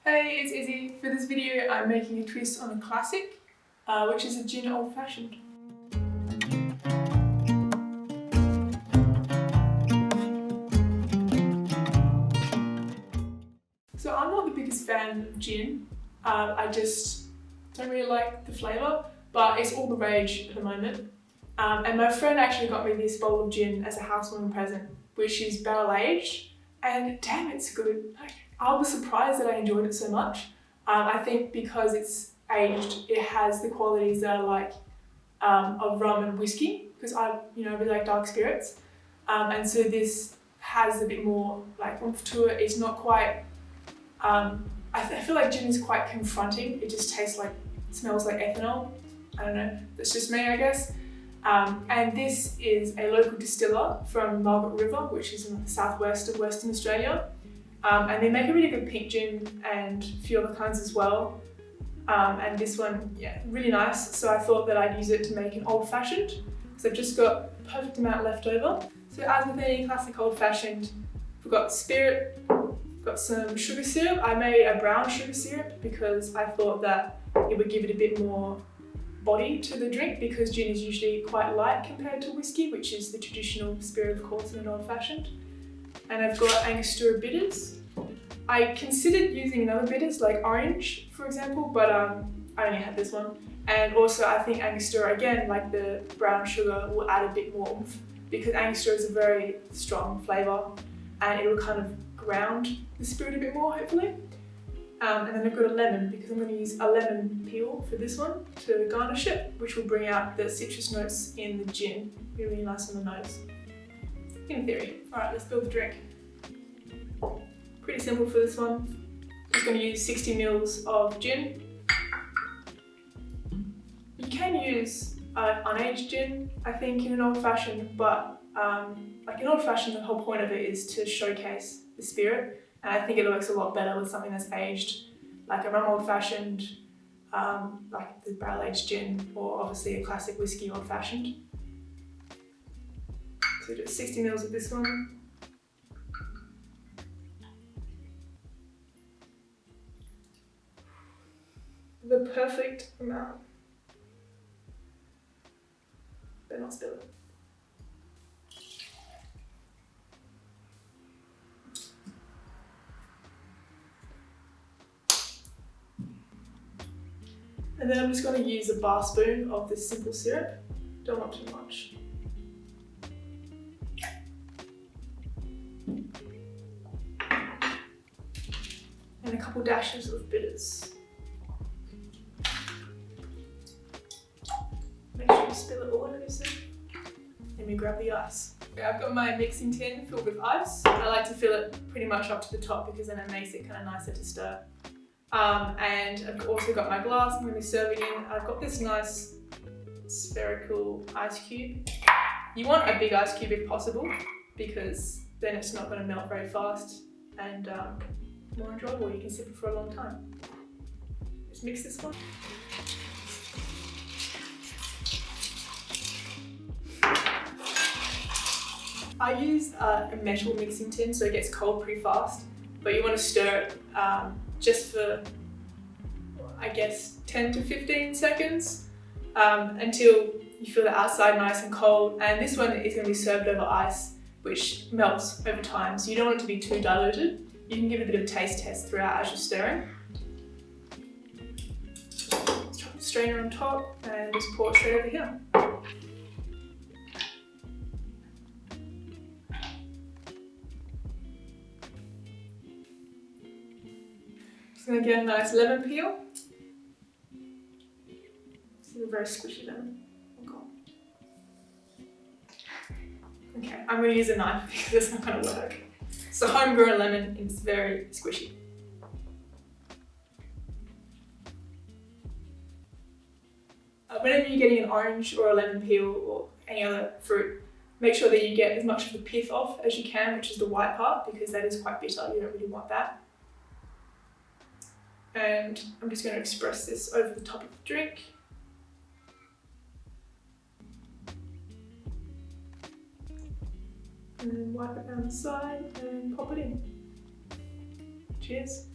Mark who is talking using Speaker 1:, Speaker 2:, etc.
Speaker 1: Hey, it's Izzy. For this video, I'm making a twist on a classic, which is a gin old-fashioned. So I'm not the biggest fan of gin. I just don't really like the flavour, but it's all the rage at the moment. And my friend actually got me this bowl of gin as a housewarming present, which is barrel-aged, and damn, it's good. I was surprised that I enjoyed it so much. I think because it's aged, it has the qualities that are like of rum and whiskey, because I really like dark spirits, and so this has a bit more like oomph to it. It's not quite. I feel like gin is quite confronting. It just tastes like, smells like ethanol. I don't know. That's just me, I guess. And this is a local distiller from Margaret River, which is in the southwest of Western Australia. And they make a really good pink gin and a few other kinds as well. And this one, yeah, really nice. So I thought that I'd use it to make an old-fashioned, because I've just got a perfect amount left over. So as with any classic old-fashioned, we've got spirit, we've got some sugar syrup. I made a brown sugar syrup because I thought that it would give it a bit more body to the drink, because gin is usually quite light compared to whiskey, which is the traditional spirit, of course, in an old-fashioned. And I've got Angostura bitters. I considered using another bitters like orange, for example, but I only had this one. And also I think Angostura, again, like the brown sugar, will add a bit more oomph, because Angostura is a very strong flavour and it will kind of ground the spirit a bit more, hopefully. And then I've got a lemon, because I'm going to use a lemon peel for this one to garnish it, which will bring out the citrus notes in the gin. Be really nice on the nose, in theory. Alright, let's build the drink. Pretty simple for this one. Just going to use 60 ml of gin. You can use unaged gin, I think, in an old-fashioned, but like an old-fashioned, the whole point of it is to showcase the spirit. And I think it works a lot better with something that's aged, like a rum old-fashioned, like the barrel-aged gin, or obviously a classic whiskey old-fashioned. So just 60 ml of this one. The perfect amount. Better not spill it. And then I'm just going to use a bar spoon of this simple syrup. Don't want too much. And a couple dashes of bitters. Make sure you spill it all over yourself. Let me grab the ice. Okay, I've got my mixing tin filled with ice. I like to fill it pretty much up to the top, because then it makes it kind of nicer to stir. And I've also got my glass I'm going to be serving in. I've got this nice spherical ice cube. You want a big ice cube if possible, because then it's not going to melt very fast and more enjoyable. You can sip it for a long time. Just mix this one. I use a metal mixing tin, so it gets cold pretty fast, but you want to stir it just for, I guess, 10 to 15 seconds until you feel the outside nice and cold. And this one is going to be served over ice, which melts over time, so you don't want it to be too diluted. You can give it a bit of taste test throughout as you're stirring. Let's drop the strainer on top and just pour it straight over here. Just going to get a nice lemon peel. This is a very squishy lemon. Oh God. Okay, I'm going to use a knife because it's not going to work. So homegrown lemon is very squishy. Whenever you're getting an orange or a lemon peel or any other fruit, make sure that you get as much of the pith off as you can, which is the white part, because that is quite bitter. You don't really want that. And I'm just going to express this over the top of the drink. And then wipe it down the side and pop it in. Cheers.